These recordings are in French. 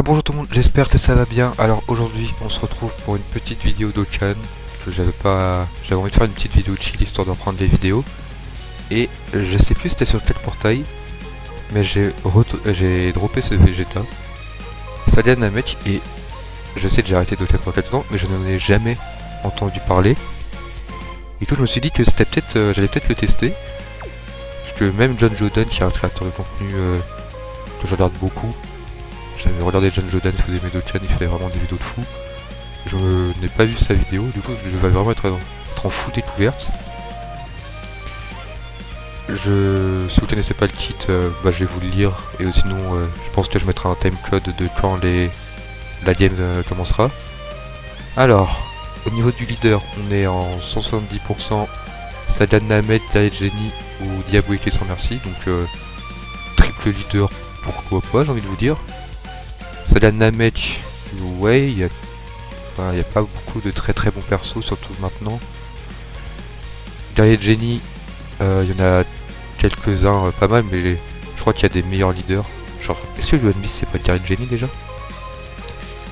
Bonjour tout le monde, j'espère que ça va bien. Alors aujourd'hui on se retrouve pour une petite vidéo d'Okan que j'avais envie de faire une petite vidéo chill histoire d'en prendre des vidéos. Et je sais plus c'était sur quel portail, mais j'ai droppé ce Vegeta Salia Namek et je sais que j'ai arrêté d'Okan pour quelques temps, mais je n'en ai jamais entendu parler. Et que je me suis dit que c'était peut-être j'allais peut-être le tester. Parce que même John Joden qui est un créateur de contenu que je regarde beaucoup. J'avais regardé John Joden, il faisait mes Dokkan, il fait vraiment des vidéos de fou. Je n'ai pas vu sa vidéo, du coup je vais vraiment être en full découverte. Si vous connaissez pas le kit, je vais vous le lire, et sinon je pense que je mettrai un timecode de quand la game commencera. Alors, au niveau du leader, on est en 170% Salia Namek, Diet Genie ou Diabolique sans merci, donc triple leader, pourquoi pas, j'ai envie de vous dire. Salia Namek, ouais, il y a pas beaucoup de très bons persos, surtout maintenant. Diet Genie, il y en a quelques-uns pas mal, mais je crois qu'il y a des meilleurs leaders. Genre, est-ce que le One Piece c'est pas Diet Genie déjà?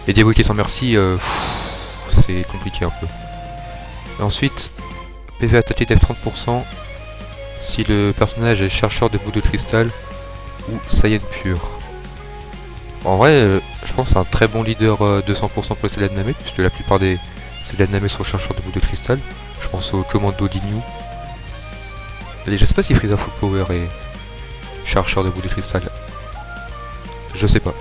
Et Diabolique sans merci, c'est compliqué un peu. Et ensuite, PV attaqué def 30% si le personnage est chercheur de boules de cristal ou Saiyan pur. En vrai, je pense que c'est un très bon leader 200% pour le Salia Namek, puisque la plupart des Salia Namek sont chercheurs de boules de cristal. Je pense au commando Linyu. Et je sais pas si Frieza Full Power est chercheur de boules de cristal. Je sais pas.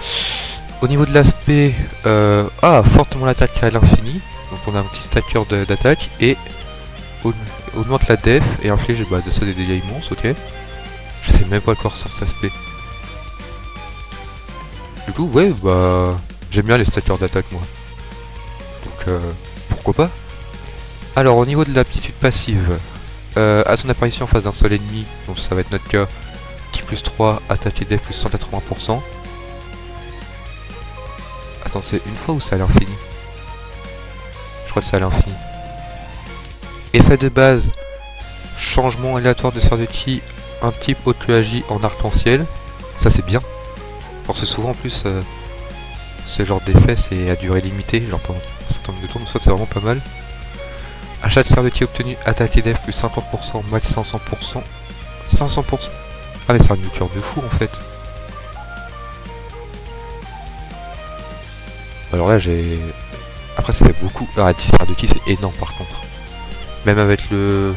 Au niveau de l'aspect, fortement l'attaque à l'infini. Donc on a un petit stacker d'attaque et augmente la def et inflige de ça des dégâts immenses, ok. Je sais même pas à quoi ressemble cet aspect. Du coup, ouais, j'aime bien les stackers d'attaque, moi. Donc, pourquoi pas. Alors, au niveau de l'aptitude passive, à son apparition en face d'un seul ennemi, donc ça va être notre cas, qui plus 3, attaque et def plus 180%. Attends, c'est une fois ou c'est à l'infini? Je crois que c'est à l'infini. Effet de base, changement aléatoire de sphère de ki, un type auto-agi en arc-en-ciel. Ça, c'est bien. Alors c'est souvent en plus ce genre d'effet c'est à durée limitée, genre pendant un certain nombre de tours, donc ça c'est vraiment pas mal. Achat de sphère de ki obtenu, attaque et def plus 50%, max 500%. 500%. Ah mais c'est un nucléaire de fou en fait. Alors là j'ai... Après ça fait beaucoup... Ah 10 sphères de ki c'est énorme par contre. Même avec le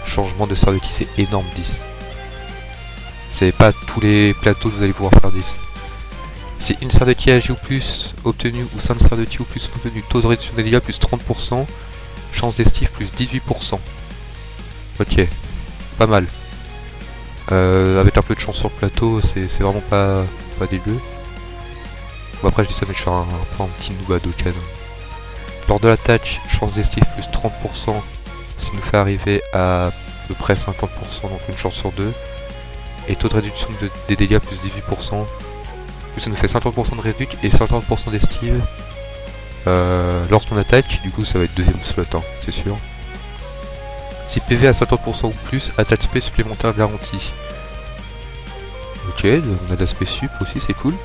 changement de sphère de ki c'est énorme 10. C'est pas tous les plateaux que vous allez pouvoir faire 10. Si une sphère de ki agit ou plus obtenue ou 5 sphères de ki ou plus obtenue, taux de réduction des dégâts plus 30%, chance d'esquive plus 18%. Ok, pas mal. Avec un peu de chance sur le plateau, c'est vraiment pas dégueu. Bon après je dis ça mais je suis un petit noob à Dokkan. Lors de l'attaque, chance d'esquive plus 30%, ce qui nous fait arriver à peu près 50%, donc une chance sur 2. Et taux de réduction des dégâts plus 18%. Ça nous fait 50% de réduc et 50% d'esquive lorsqu'on attaque, du coup ça va être deuxième slot, hein, c'est sûr. Si PV à 50% ou plus, attaque spé supplémentaire garantie. Ok, on a d'aspect sup aussi, c'est cool.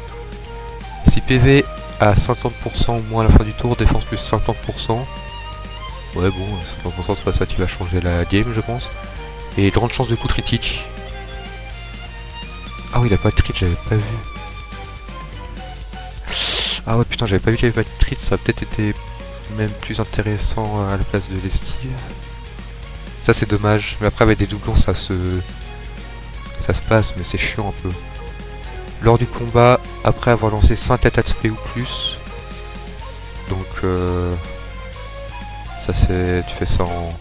Si PV à 50% ou moins à la fin du tour, défense plus 50%. Ouais bon, 50% c'est pas ça qui va changer la game je pense. Et grande chance de coup critique. Ah oui il a pas de crit, j'avais pas vu. Ah ouais putain j'avais pas vu qu'il y avait pas de crit, ça a peut-être été même plus intéressant à la place de l'esquive. Ça c'est dommage, mais après avec des doublons ça se passe mais c'est chiant un peu. Lors du combat, après avoir lancé 5 attaques SP ou plus, donc ça c'est, tu fais ça en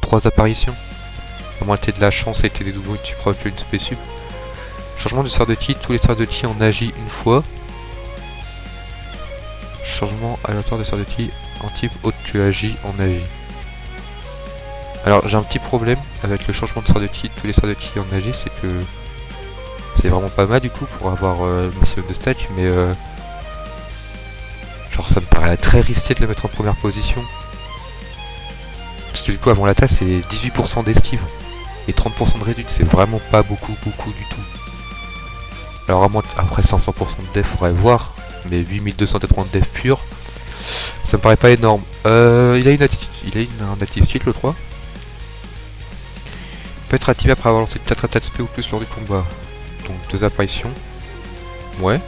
3 apparitions. À moins que tu aies de la chance et que tu aies des doublons et que tu provoques une spé sup. Changement de sphère de ki, tous les sphères de ki en agit une fois. Changement aléatoire de sphère de ki en type autre que agi en agi. Alors j'ai un petit problème avec le changement de sphère de ki, tous les sphères de ki en agi, c'est que c'est vraiment pas mal du coup pour avoir le maximum de stack, mais genre ça me paraît très risqué de le mettre en première position. Parce que du coup avant l'attaque c'est 18% d'esquive et 30% de réduction, c'est vraiment pas beaucoup du tout. Alors à moins après 500% de def, faudrait voir. mais 8280 de dev pur, ça me paraît pas énorme. Il a un active skill le 3. Peut être activé après avoir lancé 4 attaques SP ou plus lors du combat. Donc 2 apparitions. Ouais.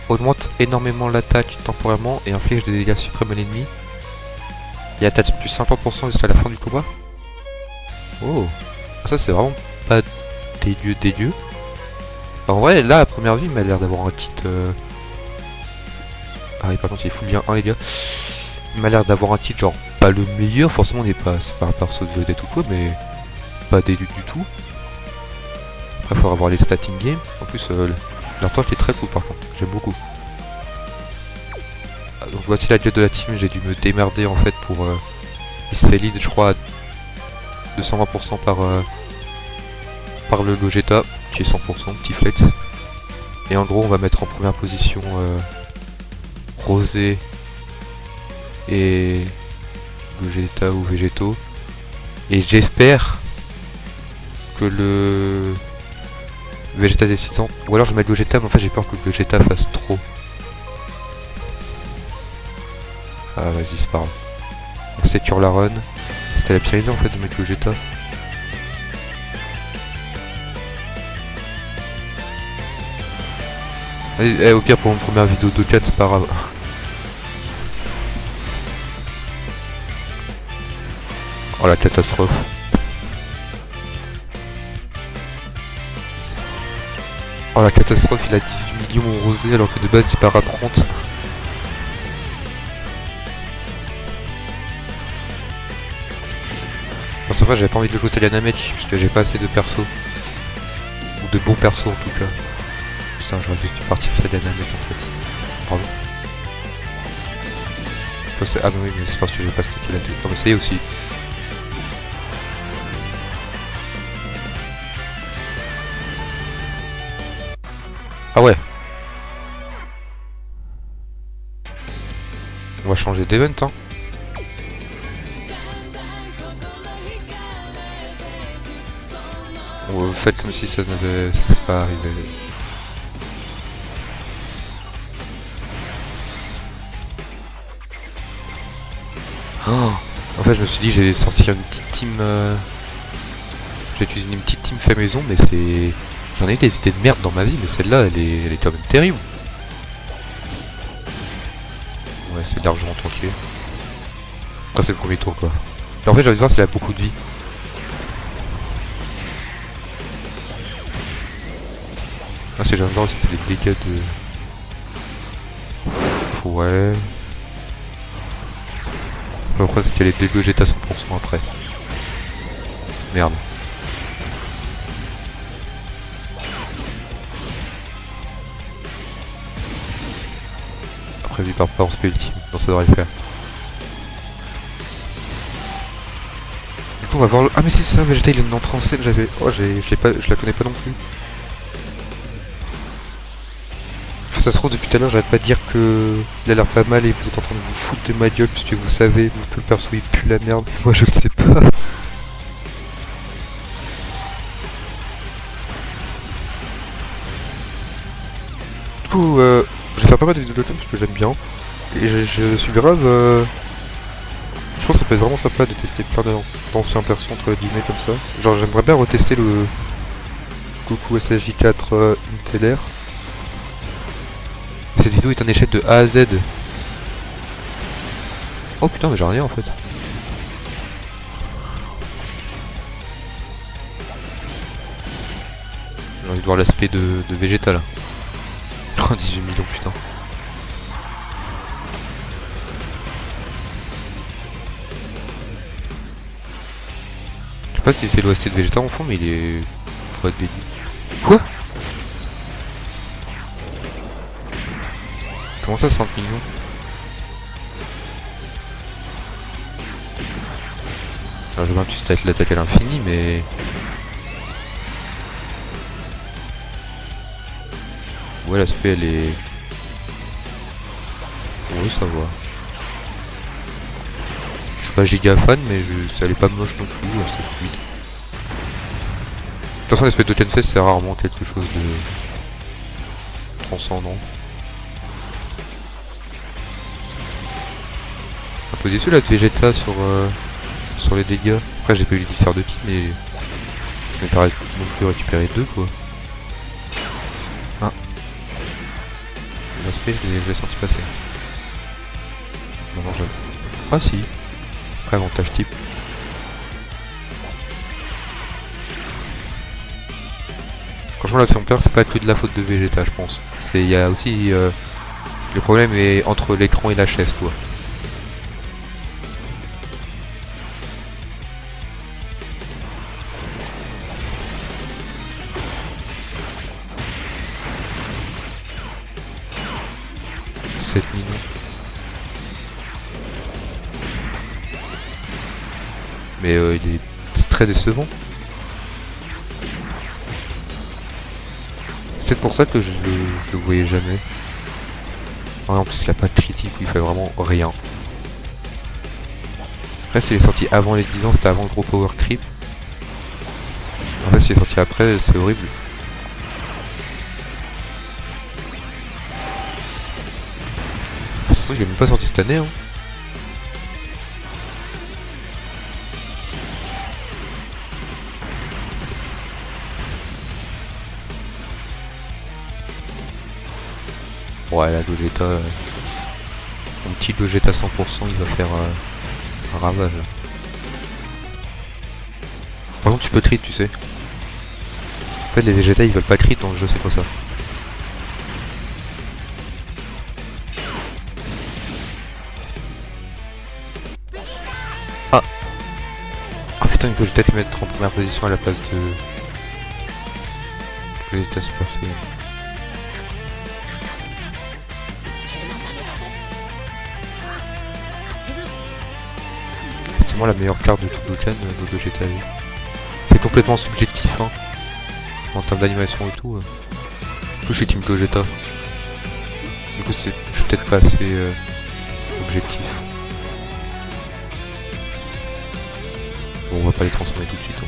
Augmente énormément l'attaque temporairement et inflige des dégâts suprêmes à l'ennemi. Et attaque plus 50% jusqu'à la fin du combat. Oh, ça c'est vraiment pas dégueu. En vrai, là à première vue, il m'a l'air d'avoir un kit. Ah oui, par contre, il faut bien un les gars. Il m'a l'air d'avoir un kit genre pas le meilleur, forcément, c'est pas un perso de vedette ou quoi, mais pas dégueu du tout. Après, il faudra voir les stats in-game. En plus, l'artwork est très cool par contre, j'aime beaucoup. Donc voici la gueule de la team, j'ai dû me démerder en fait pour... il se fait lead je crois à 220% par le Gogeta, qui est 100%, petit flex. Et en gros on va mettre en première position Rosé et Gogeta ou Végéto. Et j'espère que le Vegeta décidant, ou alors je mets Gogeta mais en fait j'ai peur que Gogeta fasse trop. Ah vas-y c'est pas grave. On sécure la run. C'était la pire idée en fait de mettre Gogeta. Au pire pour une première vidéo de 4 c'est pas grave. Oh la catastrophe. Oh la catastrophe, il a 18 millions Rosé alors que de base il part à 30. Parce qu'en fait j'avais pas envie de jouer Salianamek parce que j'ai pas assez de persos. Ou de bons persos en tout cas. Putain j'aurais juste dû partir Salianamek en fait. Pardon. Ah mais oui mais c'est parce que j'ai pas stické la tête. Non mais ça y est aussi. Ah ouais. On va changer d'event hein. Faites comme si ça s'est pas arrivé. Oh, en fait je me suis dit j'ai sorti une petite team j'ai utilisé une petite team fait maison mais c'est... J'en ai eu des idées de merde dans ma vie mais celle-là elle est quand même terrible. Ouais c'est largement tranquille. Après c'est le premier tour quoi. Mais en fait j'ai envie de voir si elle a beaucoup de vie. Ah ce que j'aime bien aussi c'est les dégâts de... Ouais... Après c'était les dégâts Gogeta 100% après. Merde. Après lui part pas en spé ultime, donc ça devrait le faire. Du coup on va voir le... Ah mais c'est ça, Vegeta il vient d'entrer en scène, j'avais... Oh je la connais pas non plus. Enfin, ça se trouve depuis tout à l'heure j'arrête pas de dire que il a l'air pas mal et vous êtes en train de vous foutre de ma gueule puisque vous savez que le perso il pue la merde, moi je le sais pas. Du coup je vais faire pas mal de vidéos de thème parce que j'aime bien. Et je suis grave... Je pense que ça peut être vraiment sympa de tester plein d'anciens persos entre guillemets comme ça. Genre j'aimerais bien retester le Goku SSJ4 Intellaire. Cette vidéo est un échec de A à Z. Oh putain mais j'ai rien en fait. J'ai envie de voir l'aspect de Vegeta là. Oh 18 millions putain. Je sais pas si c'est l'OST de Vegeta en fond mais il est... Pour être dédié. Quoi? Comment ça 5 millions? Alors je veux bien que tu stats l'attaque à l'infini mais... Ouais l'aspect elle est... Oui ça va. Je suis pas giga fan mais ça elle est pas moche non plus, c'est fluide. De toute façon l'aspect de Tenfest c'est rarement quelque chose de transcendant. Un peu déçu là de Vegeta sur les dégâts. Après j'ai pas eu les 10 sphères de ki, mais je m'ai pas non plus récupéré 2 quoi. Ah. L'aspect je l'ai senti passer. Non, je... Ah si. Après avantage type. Franchement là si on perd c'est pas que de la faute de Vegeta je pense. Il y a aussi le problème est entre l'écran et la chaise quoi. C'est mignon. Mais il est très décevant. C'est peut-être pour ça que je le voyais jamais. Ouais, en plus il a pas de critique où il fait vraiment rien. Après s'il est sorti avant les 10 ans, c'était avant le gros power creep. En fait s'il est sorti après, c'est horrible. De toute façon il est même pas sorti cette année hein. Ouais la Gogeta, mon petit Gogeta 100% il va faire un ravage. Par contre tu peux crit tu sais. En fait les Vegeta ils veulent pas crit dans le jeu, c'est quoi ça? Ah. Ah putain il peut peut-être le mettre en première position à la place de Vegeta Super Saiyan. La meilleure carte de tout Dokkan de Vegeta. C'est complètement subjectif hein, en termes d'animation et tout. En plus je suis Team Gogeta. Du coup je suis peut-être pas assez objectif. Bon on va pas les transformer tout de suite. Hein.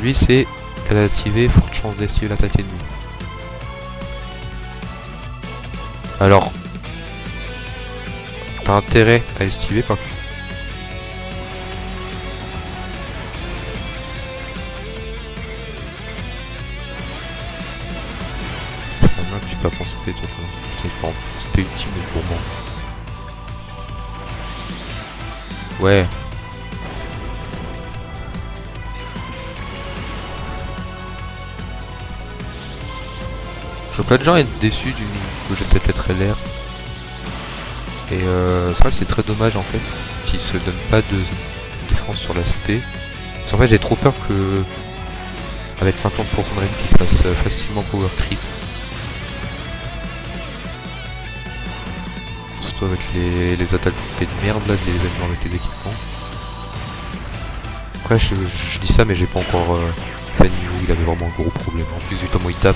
Lui c'est qu'elle a activé forte chance d'esquiver l'attaque ennemie. Alors t'as intérêt à esquiver par contre. Tu peux pas penser toi. Putain il prend spé ultime pour moi. Ouais. Je vois pas de gens être déçus d'une Gogeta peut-être LR. Et ça c'est très dommage en fait qu'il se donne pas de défense sur l'aspect. Parce qu'en fait j'ai trop peur que avec 50% de range qui se passe facilement power creep. Surtout avec les attaques de merde là, les événements avec les équipements. Après je dis ça mais j'ai pas encore fait niveau où il avait vraiment un gros problème. En plus vu comment il tape.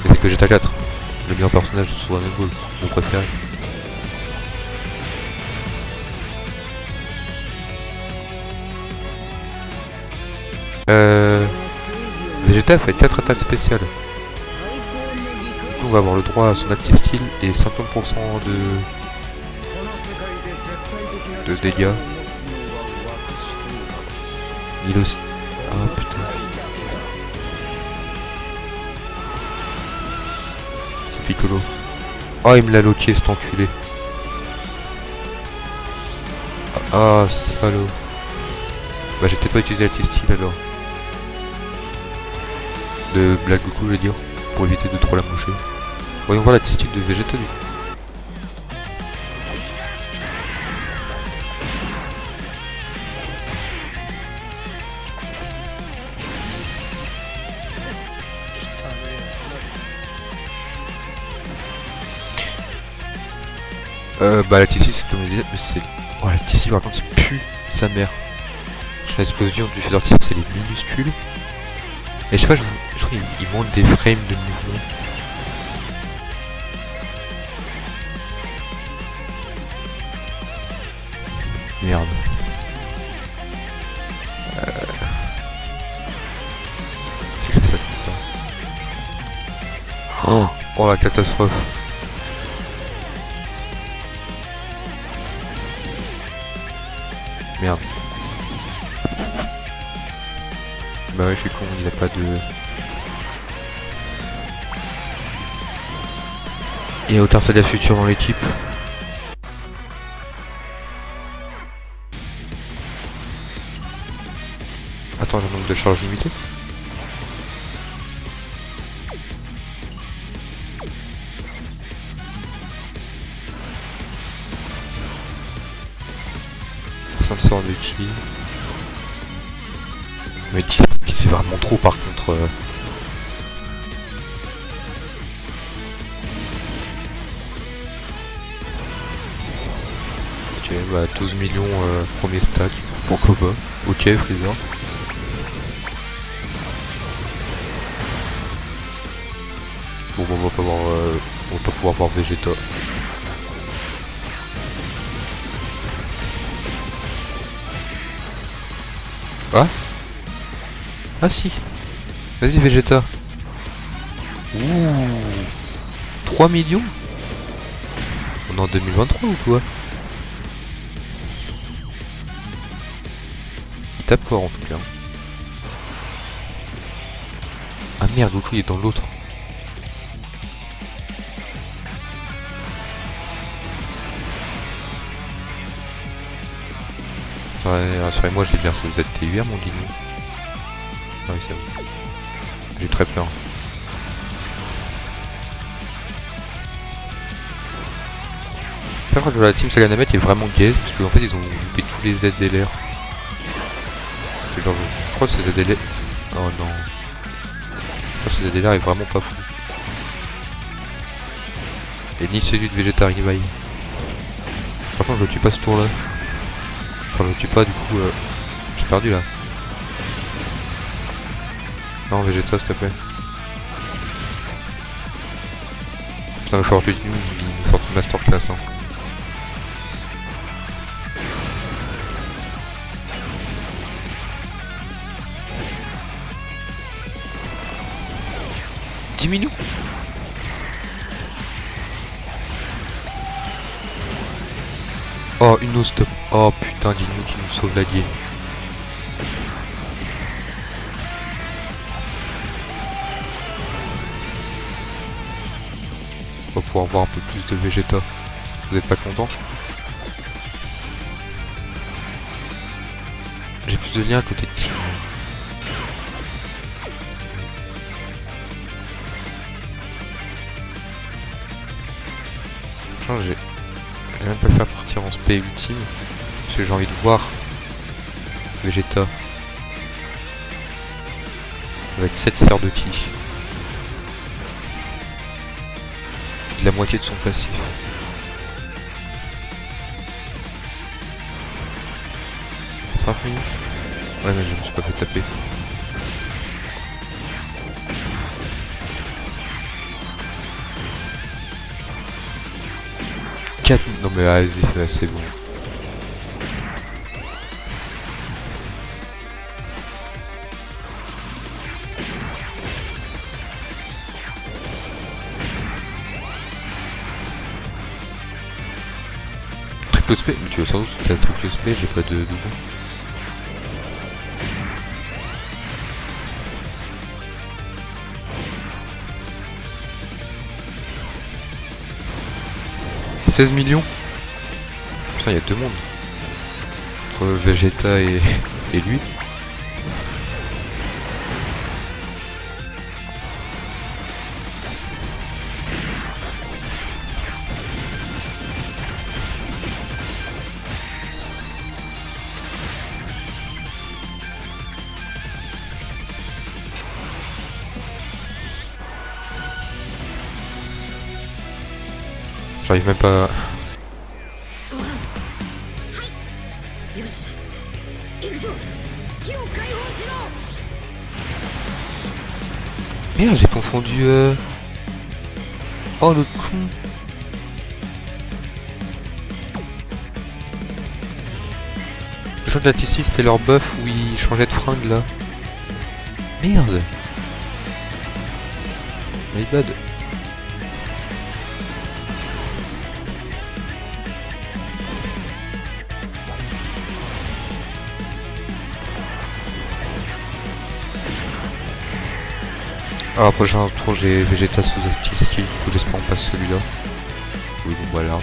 C'est que Vegeta 4, le meilleur personnage de Dragon Ball, mon préféré. Vegeta fait 4 attaques spéciales. Du coup on va avoir le droit à son active style et 50% de dégâts. Il aussi. Ah putain. Piccolo. Oh il me l'a loqué cet enculé. Ah salaud. Bah j'ai peut-être pas utilisé la style alors. De Black Goku je veux dire. Pour éviter de trop la moucher. Voyons voir la style de Vegeta du coup. Bah la Tissu c'est comme je disais, mais c'est... Oh la Tissu par contre il pue sa mère. L'explosion du Fedor Tissu elle est minuscule. Et je sais pas, je trouve qu'il monte des frames de mouvement. Merde. Si je fais ça comme ça. Oh, oh la catastrophe. Merde. Bah ouais, je suis con, il a pas de... Il n'y a aucun Saga futur dans l'équipe. Attends, j'ai un nombre de charges limité. Ça me sort de qui? Mais 17 qui c'est vraiment trop par contre. Ok, bah 12 millions premier stack. Pourquoi pas? Ok, Freezer. Bon, on va pas voir, on va pas pouvoir voir Vegeta. Ah? Ah si. Vas-y Vegeta. Ouh. 3 millions? On est en 2023 ou quoi? Il tape fort en tout cas. Ah merde, Goku il est dans l'autre. Ouais, rassurez-moi, je l'ai bien ZTUR mon Dino. Ah oui, c'est bon. J'ai très peur. Le fait de la team Saga Namek est vraiment gaze parce qu'en fait ils ont loupé tous les ZDLR. C'est genre, je crois que c'est ZDLR. Oh non. Je crois que ce ZDLR est vraiment pas fou. Et ni celui de Vegeta Revive. Par contre, je le tue pas ce tour là. Enfin, je le tue pas, du coup, j'ai perdu là. Non, Vegeta, s'il te plaît. Putain, il va falloir que tu une sorte de masterclass. Hein. Millions. Oh, une no-stop. Oh putain, dis-nous qui nous sauve la game. On va pouvoir voir un peu plus de Vegeta. Vous êtes pas content? J'ai plus de liens à côté de qui? Je vais même pas le faire partir en spé ultime parce que j'ai envie de voir Vegeta avec 7 sphères de ki, de la moitié de son passif. « 5 minutes. Ouais mais je me suis pas fait taper. Non mais vas-y, c'est bon. Triple spé, mais tu veux sans doute que la triple spé, j'ai pas de doublon. « 16 millions. Putain, il y a deux mondes. Entre Vegeta et lui. J'arrive même pas... Merde, j'ai confondu... Oh, le con. Je crois que la T6 c'était leur buff où ils changeaient de fringue là. Merde. My bad. Alors prochain tour j'ai Vegeta sous active skill, du coup j'espère on passe celui-là. Oui bon voilà.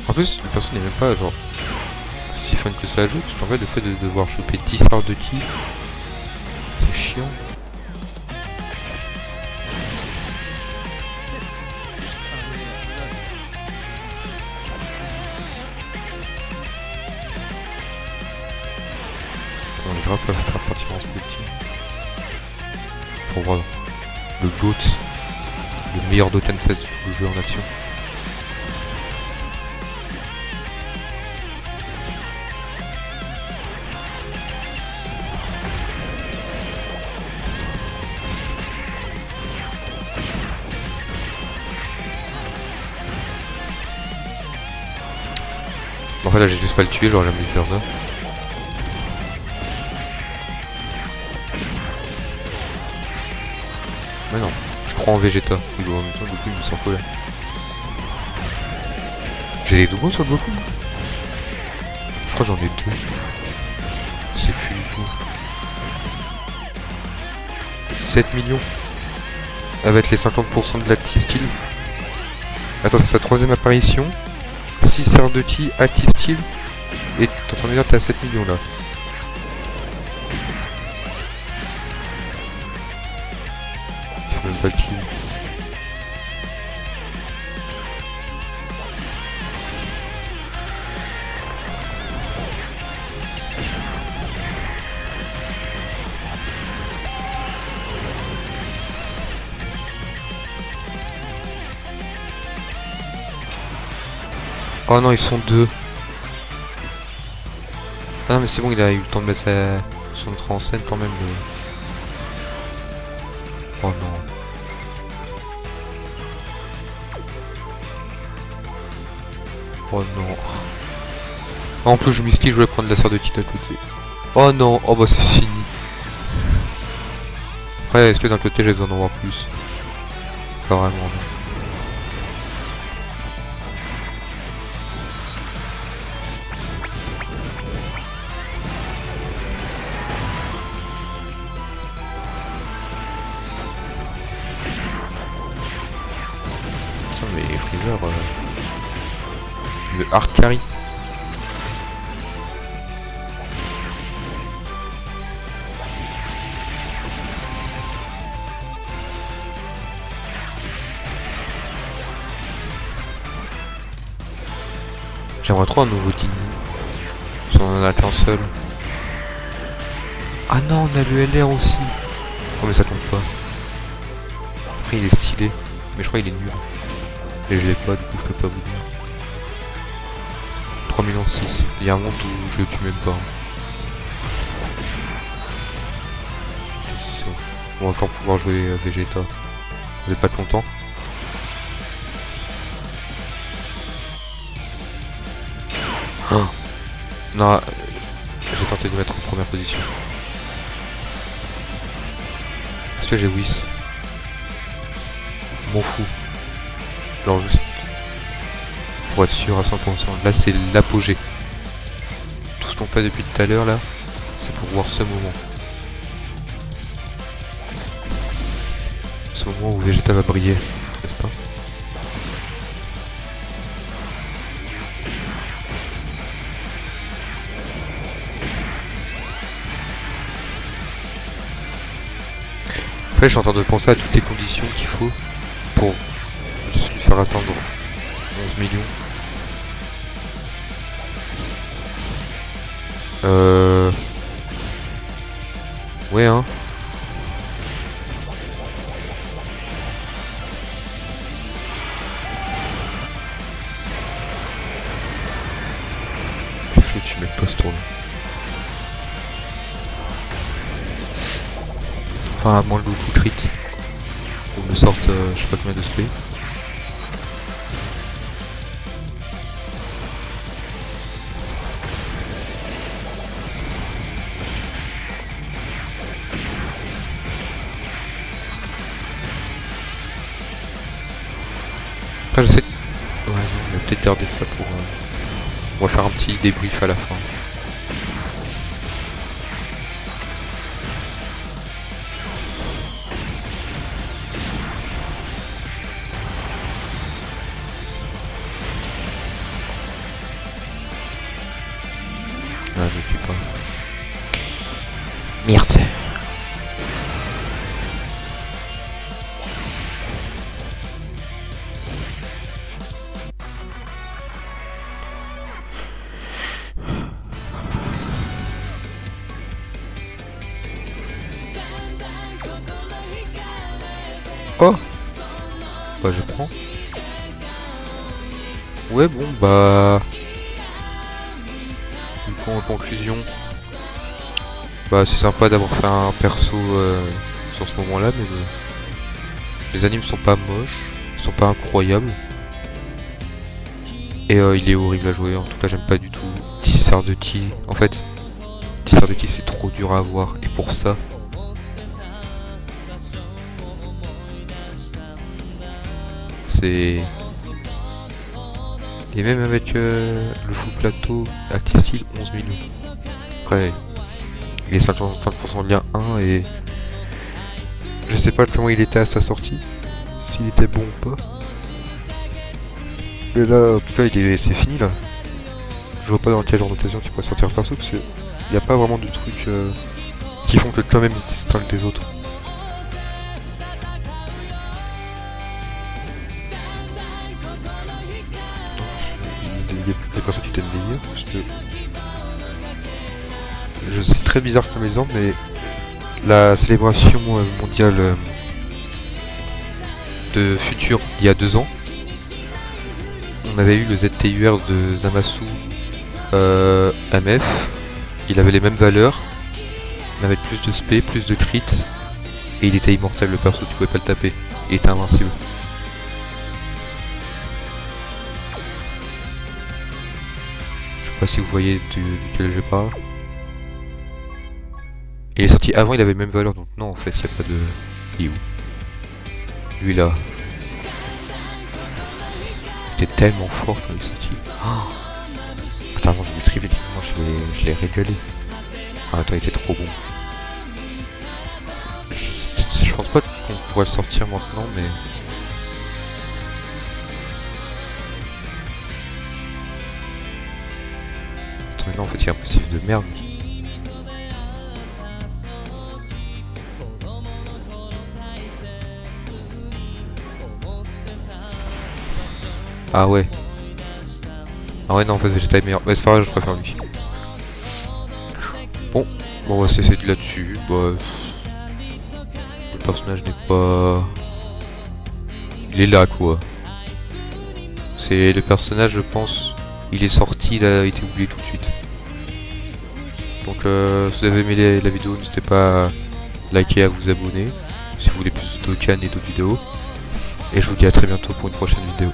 En plus le perso n'est même pas genre si fun que ça ajoute, parce qu'en fait le fait de devoir choper 10 stars de ki, c'est chiant. On va grave pas faire partir en ce petit. Pour voir le GOAT, le meilleur Dotenfest de tout le jeu en action. En fait là j'ai juste pas le tuer, j'aurais jamais dû faire ça. Mais non, je crois en Vegeta. Oui, en même temps, Goku il me sent colère. J'ai des doublons sur le Goku. Je crois que j'en ai deux. C'est plus du tout. 7 millions. Avec les 50% de l'active skill. Attends, c'est sa troisième apparition. 6 heures de ki, active skill. Et t'entends bien, t'es à 7 millions là. Je fais même pas le kill. Oh non, ils sont deux. Ah non, mais c'est bon, il a eu le temps de mettre son entrée en scène quand même. Oh non. Oh non. En plus, je m'esquive, je voulais prendre la sœur de Tite à côté. Oh non, oh bah c'est fini. Après, est-ce que d'un côté j'ai besoin d'en voir plus? Pas vraiment. Non. Putain, mais Freezer. Le hard carry. J'aimerais trop un nouveau Dino. Si on en a qu'un seul. Ah non, on a le LR aussi. Oh mais ça compte pas. Après il est stylé. Mais je crois qu'il est nul. Et je l'ai pas, du coup je peux pas vous dire. 3006. Il y a un monde où je le tue même pas. C'est ça. On va encore pouvoir jouer Vegeta. Vous êtes pas content? Oh. Non, j'ai tenté de mettre en première position. Est-ce que j'ai Whis? M'en fous. Genre juste pour être sûr à 100%. Là c'est l'apogée. Tout ce qu'on fait depuis tout à l'heure là, c'est pour voir ce moment. Ce moment où Vegeta va briller, n'est-ce pas? Après je suis en train de penser à toutes les conditions qu'il faut pour juste lui faire atteindre 11 millions. Ouais hein. je suis même pas ce tour là. Enfin, à moins le coup crit. Ou me sorte je sais pas combien de spé. Après je sais que... Ouais non, on va peut-être garder ça pour... On va faire un petit débrief à la fin. Ah, je tue pas. Merde. Oh. Bah je prends. Ouais bon bah... Du coup en conclusion... Bah c'est sympa d'avoir fait un perso sur ce moment là mais les animes sont pas moches, ils sont pas incroyables. Et il est horrible à jouer, en tout cas j'aime pas du tout. Tisseur de Ti, en fait, Tisseur de Ti c'est trop dur à avoir et pour ça... C'est... Et même avec le full plateau, Active Steel 11 millions. Après, il est 55% lien 1 et... Je sais pas comment il était à sa sortie, s'il était bon ou pas. Mais là, en tout cas, c'est fini là. Je vois pas dans quel genre d'occasion tu pourrais sortir perso parce qu'il n'y a pas vraiment de trucs qui font que quand même ils se distinguent des autres. Des persos qui étaient meilleurs parce que... C'est très bizarre comme exemple mais la célébration mondiale de Future il y a 2 ans, on avait eu le ZTUR de Zamasu MF, il avait les mêmes valeurs, mais avec plus de SP, plus de crit, et il était immortel le perso, tu pouvais pas le taper, il était invincible. Je sais pas si vous voyez duquel je parle. Il est sorti avant, il avait les mêmes valeurs, donc non en fait, il n'y a pas de... Il est où? Lui là. Il était tellement fort quand il est sorti. Oh, attends, non, je vais tripler, moi je l'ai régalé. Ah, attends, il était trop bon. Je pense pas qu'on pourrait le sortir maintenant, mais... Attends, mais non, en fait, il y a un passif de merde. Ah ouais. Ah ouais, non, en fait, Vegeta est meilleur. Mais c'est pas grave, je préfère lui. Bon, on va se laisser là-dessus. Bah, le personnage n'est pas... Il est là, quoi. C'est le personnage, je pense, il est sorti, il a été oublié tout de suite. Donc, si vous avez aimé la vidéo, n'hésitez pas à liker, à vous abonner. Si vous voulez plus de Dokkan et d'autres vidéos. Et je vous dis à très bientôt pour une prochaine vidéo.